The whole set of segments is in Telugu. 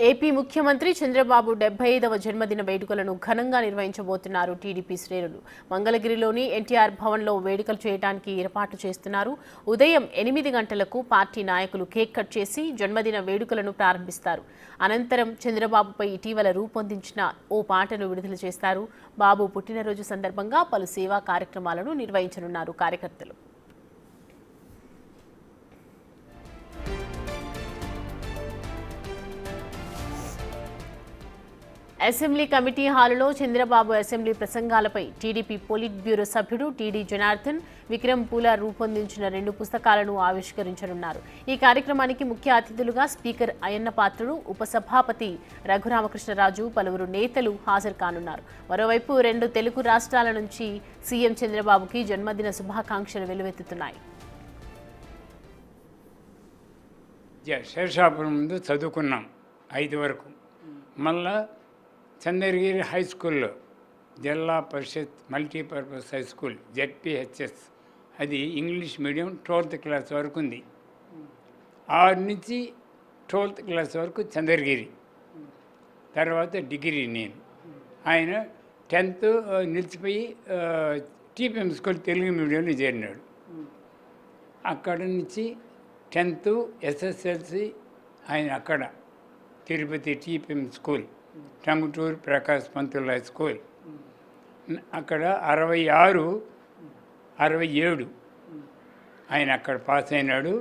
ఏపీ ముఖ్యమంత్రి చంద్రబాబు 75వ జన్మదిన వేడుకలను ఘనంగా నిర్వహించబోతున్నారు టీడీపీ శ్రేణులు. మంగళగిరిలోని ఎన్టీఆర్ భవన్లో వేడుకలు చేయడానికి ఏర్పాట్లు చేస్తున్నారు. ఉదయం 8 గంటలకు పార్టీ నాయకులు కేక్ కట్ చేసి జన్మదిన వేడుకలను ప్రారంభిస్తారు. అనంతరం చంద్రబాబుపై ఇటీవల రూపొందించిన ఓ పాటను విడుదల చేస్తారు. బాబు పుట్టినరోజు సందర్భంగా పలు సేవా కార్యక్రమాలను నిర్వహించనున్నారు కార్యకర్తలు. అసెంబ్లీ కమిటీ హాలులో చంద్రబాబు అసెంబ్లీ ప్రసంగాలపై టీడీపీ పోలిట్ బ్యూరో సభ్యుడు టీడీ జనార్దన్, విక్రమ్ పూల రూపొందించిన 2 పుస్తకాలను ఆవిష్కరించనున్నారు. ఈ కార్యక్రమానికి ముఖ్య అతిథులుగా స్పీకర్ అయ్యన్న పాత్రుడు, ఉపసభాపతి రఘురామకృష్ణరాజు, పలువురు నేతలు హాజరు కానున్నారు. మరోవైపు 2 తెలుగు రాష్ట్రాల నుంచి సీఎం చంద్రబాబుకి జన్మదిన శుభాకాంక్షలు వెల్లువెత్తుతున్నాయి. శేషాపురం ముందు చదువుకున్నాం 5 వరకు. మళ్ళా చంద్రగిరి హై స్కూల్లో జిల్లా పరిషత్ మల్టీపర్పస్ హై స్కూల్ జెడ్పీహెచ్ఎస్, అది ఇంగ్లీష్ మీడియం 12th క్లాస్ వరకు ఉంది. 6 నుంచి 12th క్లాస్ వరకు చంద్రగిరి, తర్వాత డిగ్రీ నేను. ఆయన 10th నిలిచిపోయి టీపీఎం స్కూల్ తెలుగు మీడియంలో చేరినాడు. అక్కడ నుంచి 10th SSLC ఆయన అక్కడ తిరుపతి టీపీఎం స్కూల్, టంగుటూరు ప్రకాశ్ పంతుల స్కూల్. అక్కడ 66, 67 ఆయన అక్కడ పాస్ అయినాడు.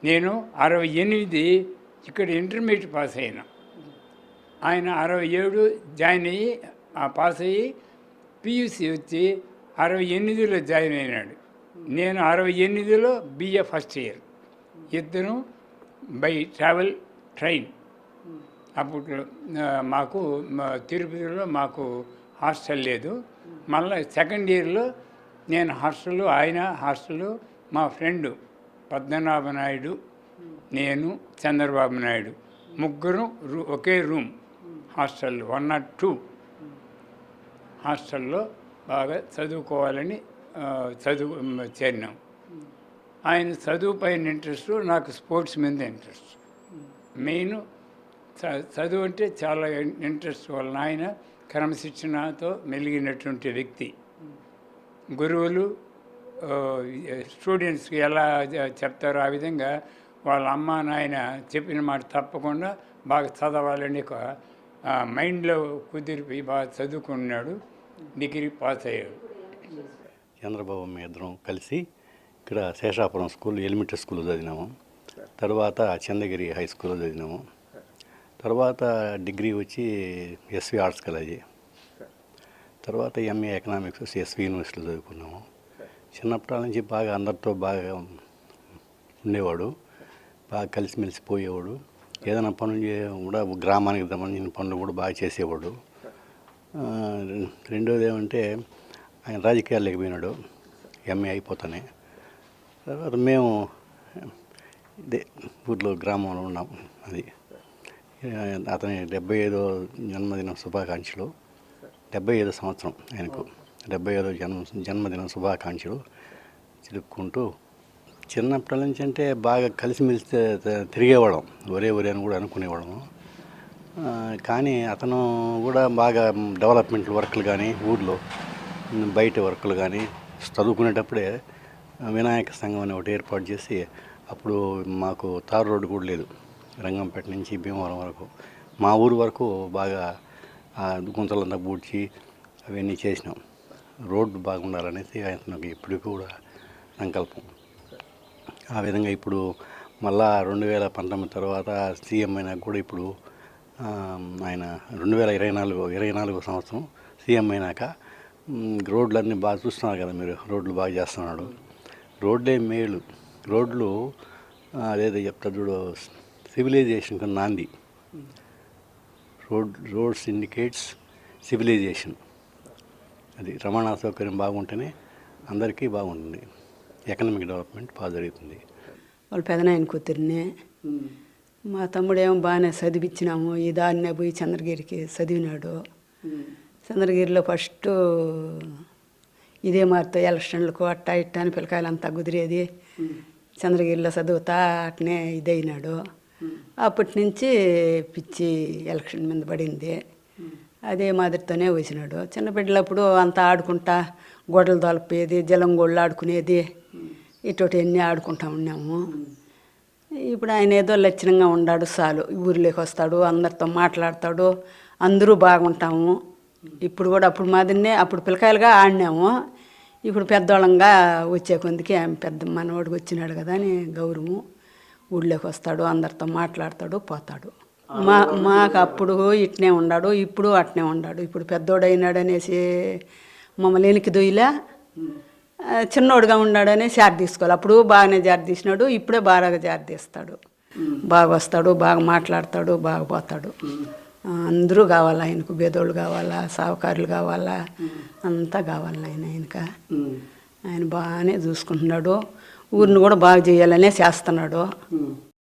నేను 68 ఇక్కడ ఇంటర్మీడియట్ పాస్ అయినా. ఆయన 67 జాయిన్ అయ్యి పాస్ అయ్యి పియూసీ వచ్చి 68లో జాయిన్ అయినాడు. నేను 68లో BA ఫస్ట్ ఇయర్. ఇద్దరు బై ట్రావెల్ ట్రైన్. అప్పుడు మాకు తిరుపతిలో మాకు హాస్టల్ లేదు. మళ్ళీ సెకండ్ ఇయర్లో నేను హాస్టల్, ఆయన హాస్టల్, మా ఫ్రెండు పద్మనాభ నాయుడు, నేను, చంద్రబాబు నాయుడు ముగ్గురు ఒకే రూమ్ హాస్టల్ 102 హాస్టల్లో బాగా చదువుకోవాలని చేరినాం. ఆయన చదువు పైన ఇంట్రెస్ట్, నాకు స్పోర్ట్స్ మీద ఇంట్రెస్ట్. మెయిన్ చదువు అంటే చాలా ఇంట్రెస్ట్ వలన ఆయన క్రమశిక్షణతో మెలిగినటువంటి వ్యక్తి. గురువులు స్టూడెంట్స్కి ఎలా చెప్తారో ఆ విధంగా వాళ్ళ అమ్మ నాయన చెప్పిన మాట తప్పకుండా బాగా చదవాలని ఒక మైండ్లో కుదిరిపోయి బాగా చదువుకున్నాడు. డిగ్రీ పాస్ అయ్యాడు. చంద్రబాబు మీ ఇద్దరం కలిసి ఇక్కడ శేషాపురం స్కూల్, ఎలిమెంటరీ స్కూల్లో చదివినాము. తర్వాత చంద్రగిరి హై స్కూల్లో చదివినాము. తర్వాత డిగ్రీ వచ్చి ఎస్వి ఆర్ట్స్ కాలేజీ, తర్వాత MA ఎకనామిక్స్ ఎస్వి యూనివర్సిటీలో చదువుకున్నాము. చిన్నప్పటి నుంచి బాగా అందరితో బాగా ఉండేవాడు, బాగా కలిసిమెలిసి పోయేవాడు. ఏదైనా పనులు కూడా గ్రామానికి సంబంధించిన పనులు కూడా బాగా చేసేవాడు. రెండోది ఏమంటే ఆయన రాజకీయాల్లోకి పోయినాడు MA అయిపోతానే. తర్వాత మేము ఇదే ఊర్లో గ్రామంలో ఉన్నాం. అది అతని 75వ జన్మదిన శుభాకాంక్షలు. 75వ సంవత్సరం ఆయనకు 75వ జన్మదిన శుభాకాంక్షలు తెలుపుకుంటూ, చిన్నప్పటి నుంచి అంటే బాగా కలిసిమెలిసి తిరిగేవాళ్ళం, ఒరే అని కూడా అనుకునేవాళ్ళము. కానీ అతను కూడా బాగా డెవలప్మెంట్ వర్క్లు కానీ, ఊర్లో బయట వర్క్లు కానీ, చదువుకునేటప్పుడే వినాయక సంఘం అని ఒకటి ఏర్పాటు చేసి, అప్పుడు మాకు తారు రోడ్డు కూడా లేదు. రంగంపేట నుంచి భీమవరం వరకు, మా ఊరు వరకు బాగా గుంతలంతా పూడ్చి అవన్నీ చేసినాం. రోడ్డు బాగుండాలనేసి ఆయనకు ఇప్పటికి కూడా సంకల్పం. ఆ విధంగా ఇప్పుడు మళ్ళా 2019 తర్వాత సీఎం అయినా కూడా ఇప్పుడు ఆయన 2024 సంవత్సరం సీఎం అయినాక రోడ్లన్నీ బాగా చూస్తున్నారు కదా మీరు, రోడ్లు బాగా చేస్తున్నాడు. రోడ్లే మేలు. రోడ్లు అదేదో చెప్తా చూడు, సివిలైజేషన్కి నాంది. Roads indicates civilization. అది రవాణా సౌకర్యం బాగుంటేనే అందరికీ బాగుంటుంది, ఎకనామిక్ డెవలప్మెంట్ బాగా జరుగుతుంది. వాళ్ళ పెదనాయన కూతురిని, మా తమ్ముడేమో బాగానే చదివించినాము. ఈ దారినే పోయి చంద్రగిరికి చదివినాడు. చంద్రగిరిలో ఫస్ట్ ఇదే మారితో ఎలక్షన్లకు అట్టా ఇట్టా అని పిల్లకాయలంతా కుదిరేది. చంద్రగిరిలో చదువుతా అట్నే ఇదైనాడు. అప్పటి నుంచి పిచ్చి ఎలక్షన్ మీద పడింది. అదే మాదిరితోనే వచ్చినాడు. చిన్న బిడ్డలప్పుడు అంతా ఆడుకుంటా గొడవలు తొలపేది, జలంగోళ్ళు ఆడుకునేది, ఇటువంటివన్నీ ఆడుకుంటా ఉన్నాము. ఇప్పుడు ఆయన ఏదో లక్షణంగా ఉన్నాడు చాలు. ఊరిలోకి వస్తాడు, అందరితో మాట్లాడతాడు, అందరూ బాగుంటాము. ఇప్పుడు కూడా అప్పుడు మాదిరినే అప్పుడు పిల్లకాయలుగా ఆడినాము. ఇప్పుడు పెద్దోళ్ళంగా వచ్చే కొందికి ఆమె పెద్ద మనవాడికి వచ్చినాడు కదా అని గౌరవము. ఊళ్ళోకి వస్తాడు, అందరితో మాట్లాడతాడు, పోతాడు. మాకు అప్పుడు ఇట్నే ఉన్నాడు, ఇప్పుడు అట్నే ఉన్నాడు. ఇప్పుడు పెద్దోడు అయినాడు అనేసి మమ్మల్ని వెనక్కి దొయ్యలే, చిన్నోడుగా ఉన్నాడనే జారి తీసుకోవాలి. అప్పుడు బాగానే జారి తీసినాడు, ఇప్పుడే బాగా జారి తీస్తాడు. బాగా వస్తాడు, బాగా మాట్లాడతాడు, బాగా పోతాడు. అందరూ కావాలా ఆయనకు, బేదోళ్ళు కావాలా, సావుకారులు కావాలా, అంతా కావాలి ఆయనక. ఆయన బాగానే చూసుకుంటున్నాడు, ఊరిని కూడా బాగా చేయాలనే చేస్తున్నాడు.